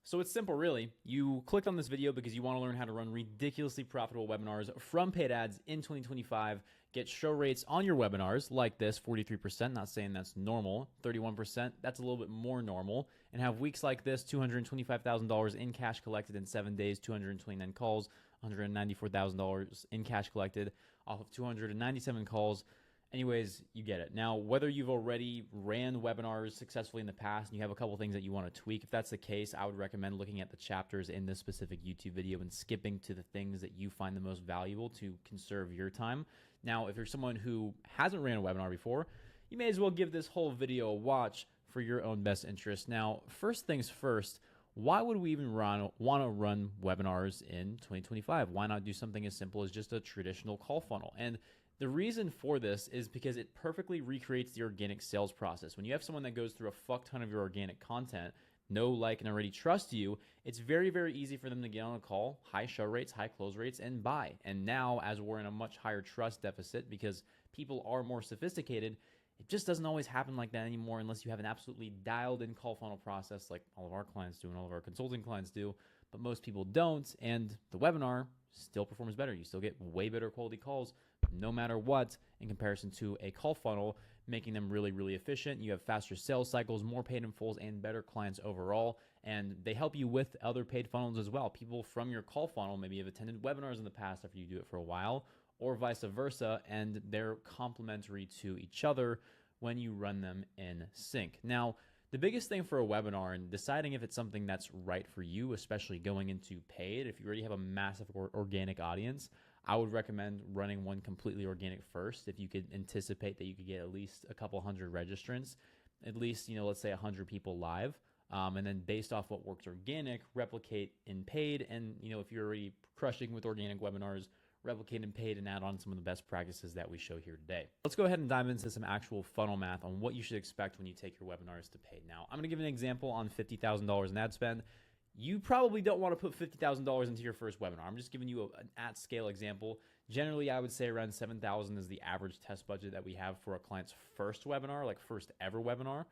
So it's simple, really. You clicked on this video because you want to learn how to run ridiculously profitable webinars from paid ads in 2025, get show rates on your webinars like this, 43%, not saying that's normal, 31%, that's a little bit more normal, and have weeks like this, $225,000 in cash collected in 7 days, 229 calls, $194,000 in cash collected off of 297 calls. Anyways, you get it. Now, whether you've already ran webinars successfully in the past and you have a couple things that you want to tweak, if that's the case, I would recommend looking at the chapters in this specific YouTube video and skipping to the things that you find the most valuable to conserve your time. Now, if you're someone who hasn't ran a webinar before, you may as well give this whole video a watch for your own best interest. Now, first things first, why would we even want to run webinars in 2025? Why not do something as simple as just a traditional call funnel? And the reason for this is because it perfectly recreates the organic sales process. When you have someone that goes through a fuck ton of your organic content, know, like, and already trust you, it's very, very easy for them to get on a call, high show rates, high close rates, and buy. And now, as we're in a much higher trust deficit because people are more sophisticated, it just doesn't always happen like that anymore unless you have an absolutely dialed in call funnel process like all of our clients do and all of our consulting clients do, but most people don't. And the webinar still performs better. You still get way better quality calls no matter what in comparison to a call funnel, making them really, really efficient. You have faster sales cycles, more paid in fulls, and better clients overall. And they help you with other paid funnels as well. People from your call funnel maybe have attended webinars in the past after you do it for a while, or vice versa, and they're complementary to each other when you run them in sync. Now, the biggest thing for a webinar and deciding if it's something that's right for you, especially going into paid, if you already have a massive organic audience, I would recommend running one completely organic first. If you could anticipate that you could get at least a couple hundred registrants, at least, let's say 100 people live, and then based off what works organic, replicate in paid. And, if you're already crushing with organic webinars, replicate and paid, and add on some of the best practices that we show here today. Let's go ahead and dive into some actual funnel math on what you should expect when you take your webinars to paid. Now, I'm going to give an example on $50,000 in ad spend. You probably don't want to put $50,000 into your first webinar. I'm just giving you an at-scale example. Generally, I would say around $7,000 is the average test budget that we have for a client's first webinar, like first ever webinar,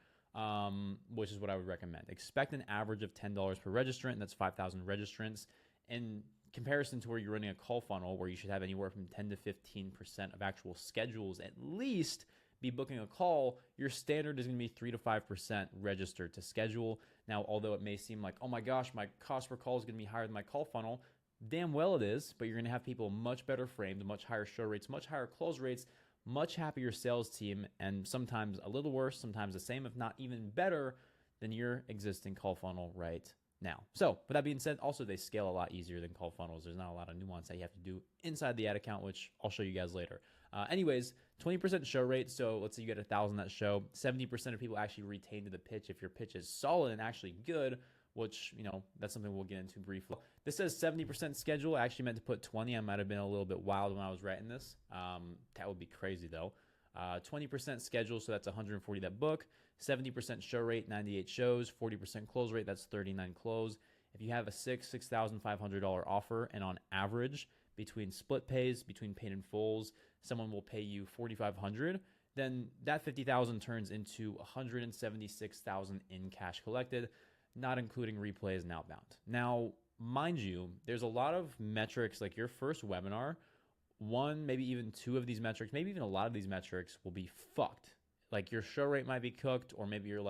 which is what I would recommend. Expect an average of $10 per registrant, and that's 5,000 registrants. In comparison to where you're running a call funnel where you should have anywhere from 10 to 15% of actual schedules at least be booking a call, your standard is going to be 3 to 5% registered to schedule. Now, although it may seem like, oh my gosh, my cost per call is going to be higher than my call funnel, damn well it is, but you're going to have people much better framed, much higher show rates, much higher close rates, much happier sales team, and sometimes a little worse, sometimes the same, if not even better than your existing call funnel right now. So with that being said, also they scale a lot easier than call funnels. There's not a lot of nuance that you have to do inside the ad account, which I'll show you guys later. Anyways, 20% show rate. So let's say you get 1,000 that show, 70% of people actually retain to the pitch if your pitch is solid and actually good, which, that's something we'll get into briefly. This says 70% schedule. I actually meant to put 20. I might have been a little bit wild when I was writing this. That would be crazy though. 20% schedule, so that's 140 that book. 70% show rate, 98 shows. 40% close rate, that's 39 close. If you have a $6,500 offer, and on average, between split pays, between paid and fulls, someone will pay you $4,500, then that $50,000 turns into $176,000 in cash collected, not including replays and outbound. Now, mind you, there's a lot of metrics, like your first webinar, one, maybe even two of these metrics, maybe even a lot of these metrics will be fucked. Like your show rate might be cooked, or maybe your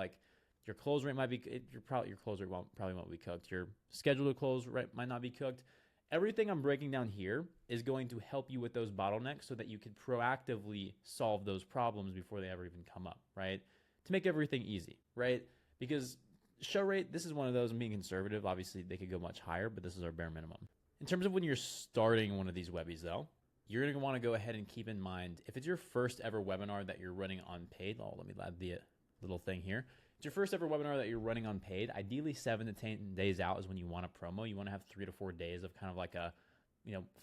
close rate might be, your close rate probably won't be cooked. Your scheduled close rate might not be cooked. Everything I'm breaking down here is going to help you with those bottlenecks so that you can proactively solve those problems before they ever even come up, right? To make everything easy, right? Because show rate, this is one of those, I'm being conservative. Obviously, they could go much higher, but this is our bare minimum. In terms of when you're starting one of these webbies though, you're going to want to go ahead and keep in mind, if it's your first ever webinar that you're running on paid, let me add the little thing here. It's your first ever webinar that you're running on paid. Ideally, 7 to 10 days out is when you want to promo. You want to have 3 to 4 days of kind of like a,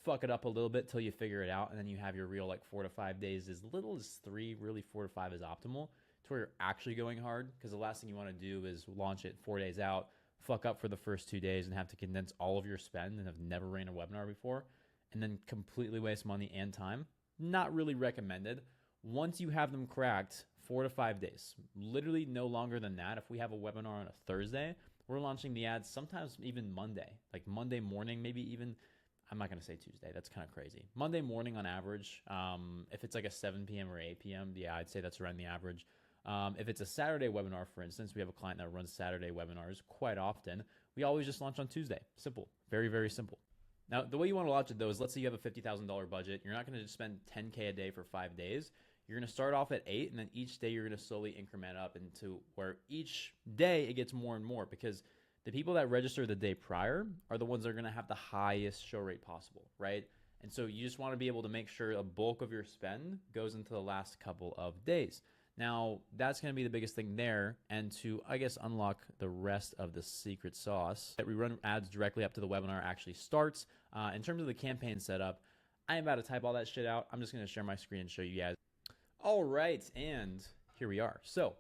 fuck it up a little bit till you figure it out. And then you have your real 4 to 5 days, as little as 3, really 4 to 5 is optimal to where you're actually going hard. Because the last thing you want to do is launch it 4 days out, fuck up for the first 2 days and have to condense all of your spend and have never ran a webinar before, and then completely waste money and time. Not really recommended. Once you have them cracked, 4 to 5 days, literally no longer than that. If we have a webinar on a Thursday, we're we're launching the ads sometimes even Monday, like Monday morning, maybe even, I'm not going to say Tuesday. That's kind of crazy. Monday morning on average. If it's like a 7 p.m. or 8 p.m., yeah, I'd say that's around the average. If it's a Saturday webinar, for instance, we have a client that runs Saturday webinars quite often. We always just launch on Tuesday. Simple. Very, very simple. Now, the way you want to launch it, though, is let's say you have a $50,000 budget. You're not going to just spend $10K a day for 5 days. You're going to start off at 8, and then each day you're going to slowly increment up into where each day it gets more and more, because the people that register the day prior are the ones that are going to have the highest show rate possible, right? And so you just want to be able to make sure a bulk of your spend goes into the last couple of days. Now, that's going to be the biggest thing there. And to, I guess, unlock the rest of the secret sauce, that we run ads directly up to the webinar actually starts. In terms of the campaign setup, I am about to type all that shit out. I'm just going to share my screen and show you guys. All right, and here we are. So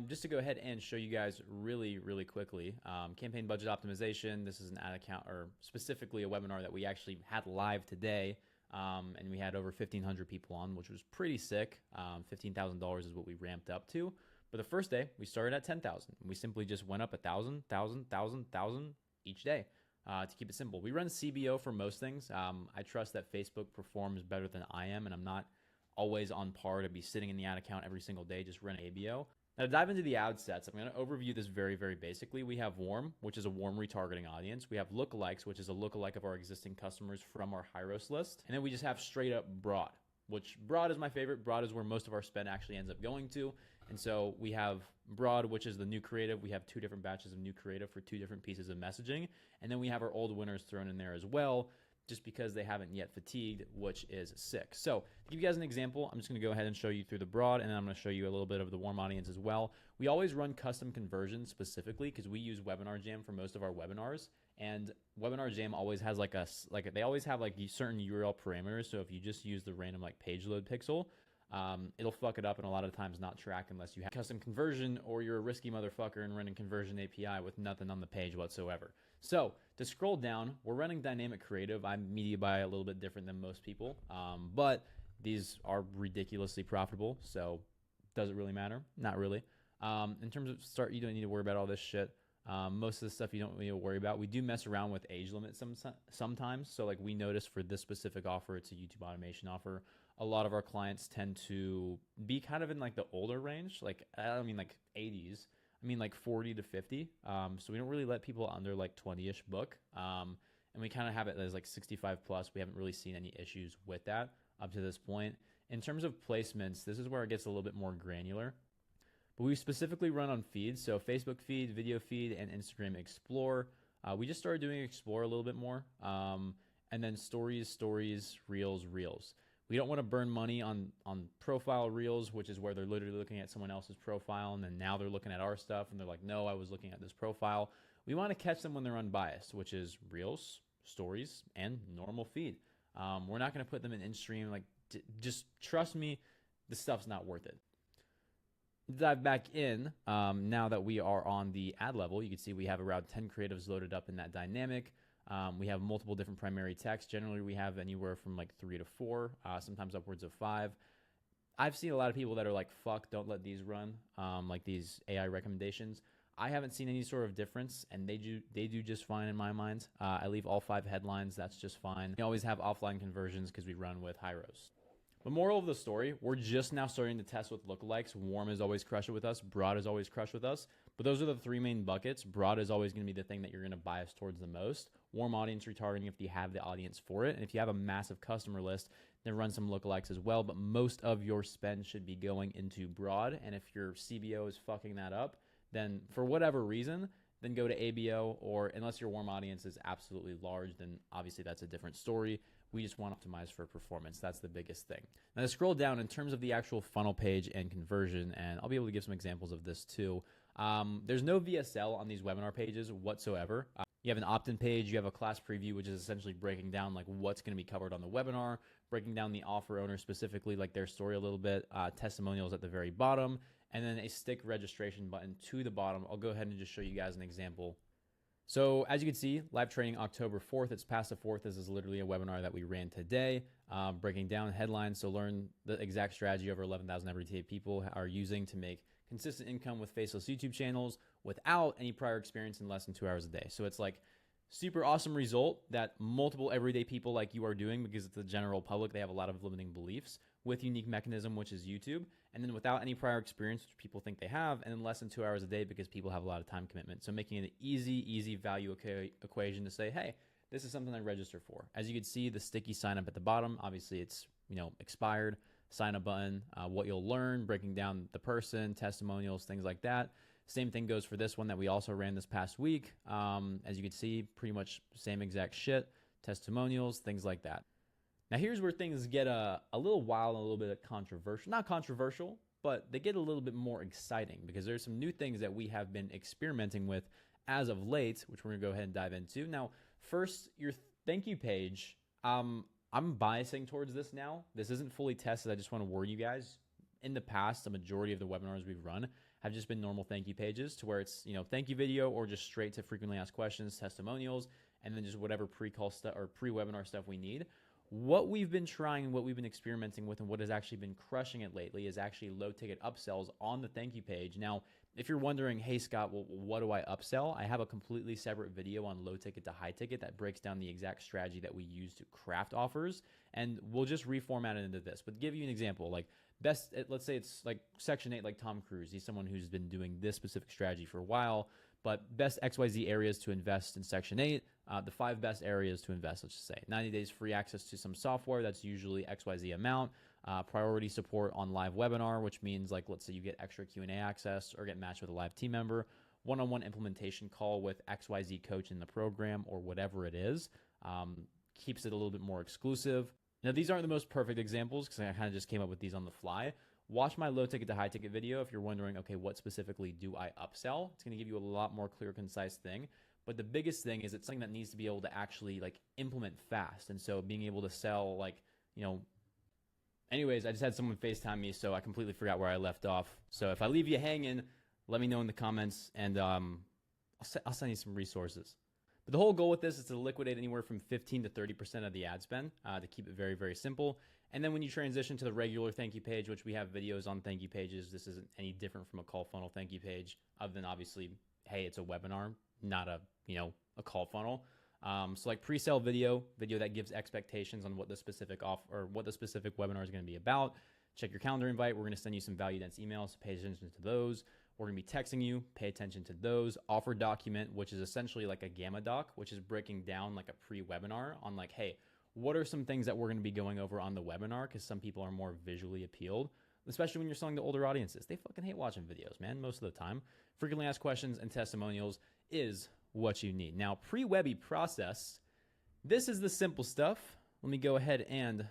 just to go ahead and show you guys really, really quickly, campaign budget optimization. This is an ad account, or specifically a webinar that we actually had live today. And we had over 1,500 people on, which was pretty sick. $15,000 is what we ramped up to. But the first day, we started at 10,000. We simply just went up 1,000, 1,000, 1,000, 1,000 each day to keep it simple. We run CBO for most things. I trust that Facebook performs better than I am, and I'm not always on par to be sitting in the ad account every single day, just run ABO. Now, to dive into the ad sets, I'm going to overview this very, very basically. We have warm, which is a warm retargeting audience. We have lookalikes, which is a lookalike of our existing customers from our Hyros list. And then we just have straight up broad, which broad is my favorite. Broad is where most of our spend actually ends up going to. And so we have broad, which is the new creative. We have 2 different batches of new creative for 2 different pieces of messaging. And then we have our old winners thrown in there as well, just because they haven't yet fatigued, which is sick. So to give you guys an example, I'm just going to go ahead and show you through the broad, and then I'm going to show you a little bit of the warm audience as well. We always run custom conversions specifically because we use Webinar Jam for most of our webinars, and Webinar Jam always has they always have like certain URL parameters. So if you just use the random like page load pixel, it'll fuck it up and a lot of times not track unless you have custom conversion, or you're a risky motherfucker and running conversion API with nothing on the page whatsoever. So to scroll down, we're running dynamic creative. I'm media buy a little bit different than most people, but these are ridiculously profitable. So does it really matter? Not really. In terms of start, you don't need to worry about all this shit. Most of the stuff you don't need to worry about. We do mess around with age limits sometimes. So like we notice for this specific offer, it's a YouTube automation offer. A lot of our clients tend to be kind of in like the older range. Like, I don't mean like 80s. I mean like 40 to 50. So we don't really let people under like 20-ish book. And we kind of have it as like 65 plus. We haven't really seen any issues with that up to this point. In terms of placements, this is where it gets a little bit more granular. But we specifically run on feeds. So Facebook feed, video feed, and Instagram Explore. We just started doing Explore a little bit more. And then stories, reels. We don't want to burn money on profile reels, which is where they're literally looking at someone else's profile, and then now they're looking at our stuff, and they're like, no, I was looking at this profile. We want to catch them when they're unbiased, which is reels, stories, and normal feed. We're not going to put them in in-stream. Like, just trust me, this stuff's not worth it. Dive back in, now that we are on the ad level, you can see we have around 10 creatives loaded up in that dynamic. We have multiple different primary texts. Generally, we have anywhere from like 3 to 4, sometimes upwards of 5. I've seen a lot of people that are like, fuck, don't let these run, like these AI recommendations. I haven't seen any sort of difference, and they do just fine in my mind. I leave all 5 headlines. That's just fine. We always have offline conversions because we run with Hyros. The moral of the story, we're just now starting to test with lookalikes. Warm is always crush it with us. Broad is always crush with us. But those are the 3 main buckets. Broad is always going to be the thing that you're going to bias towards the most. Warm audience retargeting if you have the audience for it. And if you have a massive customer list, then run some lookalikes as well. But most of your spend should be going into broad. And if your CBO is fucking that up, then for whatever reason, then go to ABO, or unless your warm audience is absolutely large, then obviously that's a different story. We just want to optimize for performance. That's the biggest thing. Now to scroll down in terms of the actual funnel page and conversion, and I'll be able to give some examples of this too. There's no VSL on these webinar pages whatsoever. You have an opt-in page, you have a class preview, which is essentially breaking down like what's going to be covered on the webinar, breaking down the offer owner specifically, like their story a little bit, testimonials at the very bottom, and then a stick registration button to the bottom. I'll go ahead and just show you guys an example. So as you can see, live training October 4th. It's past the 4th. This is literally a webinar that we ran today, breaking down headlines. So learn the exact strategy over 11,000 everyday people are using to make consistent income with faceless YouTube channels. without any prior experience in less than 2 hours a day. So it's like super awesome result that multiple everyday people like you are doing, because it's the general public. They have a lot of limiting beliefs, with unique mechanism, which is YouTube. And then without any prior experience, which people think they have, and in less than 2 hours a day because people have a lot of time commitment. So making it an easy value equation to say, hey, this is something I register for. As you can see, the sticky sign up at the bottom, obviously it's, expired. Sign up button, what you'll learn, breaking down the person, testimonials, things like that. Same thing goes for this one that we also ran this past week. As you can see, pretty much same exact shit, testimonials, things like that. Now here's where things get a little wild, a little bit controversial. Not controversial, but they get a little bit more exciting, because there's some new things that we have been experimenting with as of late, which we're gonna go ahead and dive into. Now, first, your thank you page. I'm biasing towards this now. This isn't fully tested. I just want to warn you guys. In the past, the majority of the webinars we've run have just been normal thank you pages, to where it's, thank you video, or just straight to frequently asked questions, testimonials, and then just whatever pre-call stuff or pre-webinar stuff we need. What we've been trying, what we've been experimenting with, and what has actually been crushing it lately is actually low ticket upsells on the thank you page. Now, if you're wondering, hey Scott, well, what do I upsell? I have a completely separate video on low ticket to high ticket that breaks down the exact strategy that we use to craft offers, and we'll just reformat it into this. But to give you an example, like let's say it's like Section 8, like Tom Cruise. He's someone who's been doing this specific strategy for a while, but best XYZ areas to invest in Section 8, the 5 best areas to invest, let's just say. 90 days free access to some software, that's usually XYZ amount. Priority support on live webinar, which means, like, let's say you get extra Q&A access or get matched with a live team member, one-on-one implementation call with XYZ coach in the program, or whatever it is. Keeps it a little bit more exclusive. Now, these aren't the most perfect examples, because I kind of just came up with these on the fly. Watch my low ticket to high ticket video if you're wondering, okay, what specifically do I upsell? It's going to give you a lot more clear, concise thing. But the biggest thing is it's something that needs to be able to actually implement fast. And so being able to sell anyways, I just had someone FaceTime me, so I completely forgot where I left off. So if I leave you hanging, let me know in the comments, and I'll send you some resources. But the whole goal with this is to liquidate anywhere from 15 to 30% of the ad spend, to keep it very, very simple. And then when you transition to the regular thank you page, which we have videos on thank you pages, this isn't any different from a call funnel thank you page, other than obviously, hey, it's a webinar, not a call funnel. So like pre-sale video that gives expectations on what the specific offer or what the specific webinar is going to be about. Check your calendar invite. We're going to send you some value dense emails, so pay attention to those. We're going to be texting you, pay attention to those. Offer document, which is essentially like a gamma doc, which is breaking down like a pre-webinar on like, hey, what are some things that we're going to be going over on the webinar? Because some people are more visually appealed, especially when you're selling to older audiences. They fucking hate watching videos, man, most of the time. Frequently asked questions and testimonials is what you need. Now, pre-webby process, this is the simple stuff. Let me go ahead and,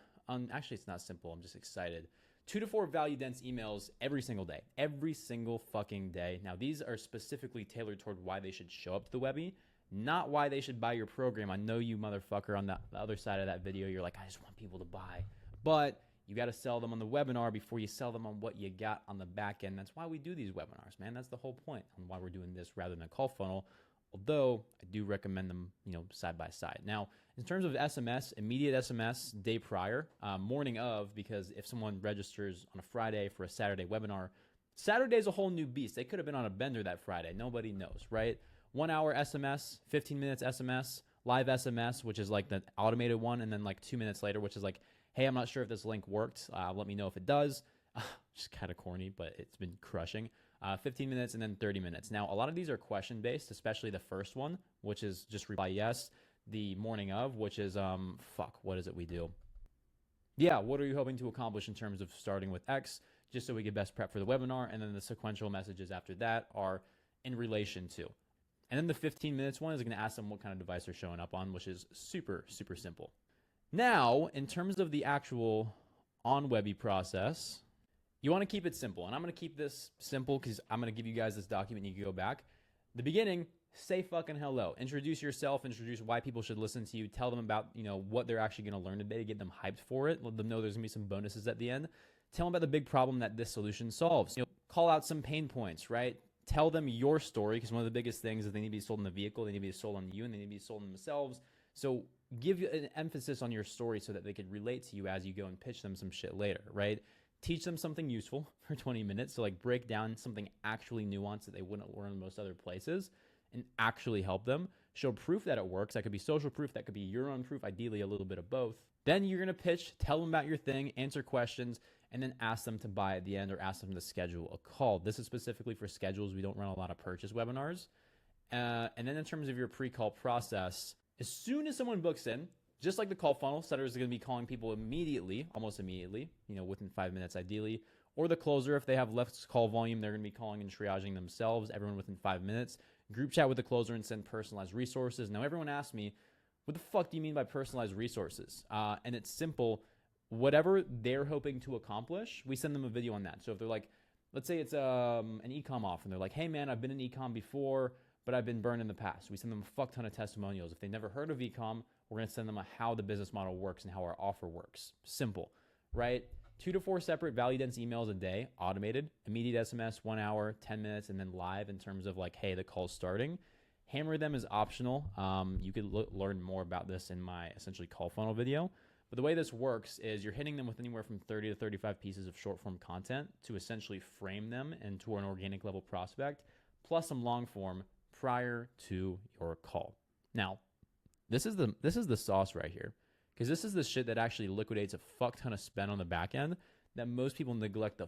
actually it's not simple, I'm just excited. 2 to 4 value dense emails every single day, every single fucking day. Now, these are specifically tailored toward why they should show up to the webby, not why they should buy your program. I know you motherfucker on the other side of that video, you're like, I just want people to buy, but you got to sell them on the webinar before you sell them on what you got on the back end. That's why we do these webinars, man. That's the whole point on why we're doing this rather than a call funnel. Although I do recommend them, side by side. Now, in terms of SMS, immediate SMS day prior, morning of, because if someone registers on a Friday for a Saturday webinar, Saturday's a whole new beast. They could have been on a bender that Friday. Nobody knows, right? 1 hour SMS, 15 minutes SMS, live SMS, which is like the automated one, and then like 2 minutes later, which is like, hey, I'm not sure if this link worked. Let me know if it does. Just kind of corny, but it's been crushing. 15 minutes and then 30 minutes. Now, a lot of these are question-based, especially the first one, which is just reply yes. The morning of, which is, what is it we do? Yeah, what are you hoping to accomplish in terms of starting with X, just so we get best prep for the webinar, and then the sequential messages after that are in relation to. And then the 15 minutes one is going to ask them what kind of device they're showing up on, which is super, super simple. Now, in terms of the actual on-webby process, you want to keep it simple, and I'm going to keep this simple because I'm going to give you guys this document and you can go back. The beginning, say fucking hello. Introduce yourself, introduce why people should listen to you, tell them about, what they're actually going to learn today, get them hyped for it, let them know there's going to be some bonuses at the end. Tell them about the big problem that this solution solves. Call out some pain points, right? Tell them your story, because one of the biggest things is they need to be sold in the vehicle, they need to be sold on you, and they need to be sold on themselves. So give an emphasis on your story so that they can relate to you as you go and pitch them some shit later, right? teach them something useful for 20 minutes. So like break down something actually nuanced that they wouldn't learn in most other places and actually help them. Show proof that it works. That could be social proof. That could be your own proof, ideally a little bit of both. Then you're going to pitch, tell them about your thing, answer questions, and then ask them to buy at the end or ask them to schedule a call. This is specifically for schedules. We don't run a lot of purchase webinars. And then in terms of your pre-call process, as soon as someone books in, just like the call funnel, setters are going to be calling people immediately, almost immediately, within 5 minutes ideally. Or the closer, if they have less call volume, they're going to be calling and triaging themselves, everyone within 5 minutes. Group chat with the closer and send personalized resources. Now, everyone asks me, what the fuck do you mean by personalized resources? And it's simple. Whatever they're hoping to accomplish, we send them a video on that. So if they're like, let's say it's an e-com offer, and they're like, hey man, I've been in e-com before, but I've been burned in the past. We send them a fuck ton of testimonials. If they never heard of e-com, we're going to send them a how the business model works and how our offer works. Simple, right? 2 to 4 separate value dense emails a day, automated, immediate SMS, 1 hour, 10 minutes, and then live in terms of like, hey, the call's starting. Hammer them is optional. You could learn more about this in my essentially call funnel video. But the way this works is you're hitting them with anywhere from 30 to 35 pieces of short form content to essentially frame them into an organic level prospect, plus some long form prior to your call. Now, this is the sauce right here, because this is the shit that actually liquidates a fuck ton of spend on the back end that most people neglect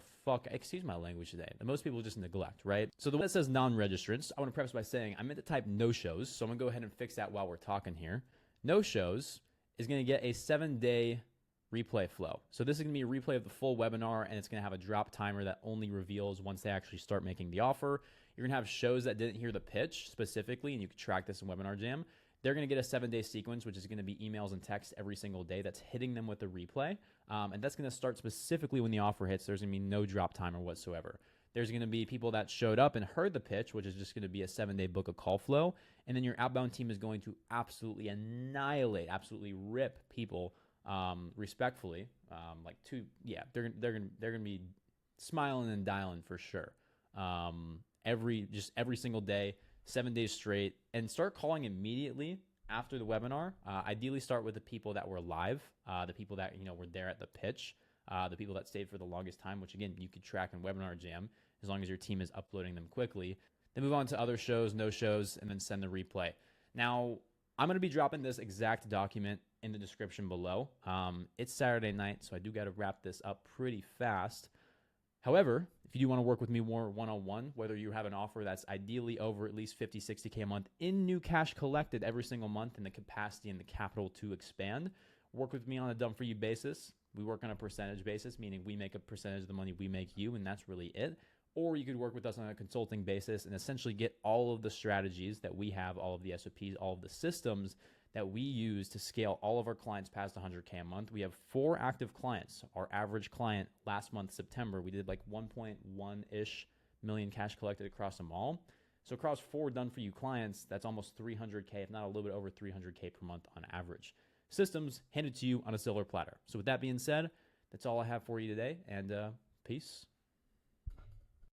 excuse my language today, that most people just neglect, right? So the one that says non-registrants, I want to preface by saying I meant to type no-shows, so I'm going to go ahead and fix that while we're talking here. No-shows is going to get a 7-day replay flow. So this is going to be a replay of the full webinar, and it's going to have a drop timer that only reveals once they actually start making the offer. You're going to have shows that didn't hear the pitch specifically, and you can track this in Webinar Jam. They're going to get a 7-day sequence, which is going to be emails and texts every single day that's hitting them with the replay. And that's going to start specifically when the offer hits. There's going to be no drop timer whatsoever. There's going to be people that showed up and heard the pitch, which is just going to be a 7-day book of call flow. And then your outbound team is going to absolutely annihilate, absolutely rip people respectfully. They're going to be smiling and dialing for sure. Every single day, 7 days straight, and start calling immediately after the webinar. Ideally start with the people that were live, the people that were there at the pitch, the people that stayed for the longest time, which again you could track in Webinar Jam as long as your team is uploading them quickly. Then move on to other shows, no shows, and then send the replay. Now I'm going to be dropping this exact document in the description below. It's Saturday night, so I do got to wrap this up pretty fast. However, if you do want to work with me more one-on-one, whether you have an offer that's ideally over at least 50, 60K a month in new cash collected every single month and the capacity and the capital to expand, work with me on a done-for-you basis. We work on a percentage basis, meaning we make a percentage of the money we make you, and that's really it. Or you could work with us on a consulting basis and essentially get all of the strategies that we have, all of the SOPs, all of the systems that we use to scale all of our clients past 100K a month. We have 4 active clients. Our average client last month, September, we did like 1.1-ish million cash collected across them all. So across 4 done-for-you clients, that's almost 300K, if not a little bit over 300K per month on average. Systems handed to you on a silver platter. So with that being said, that's all I have for you today, and peace.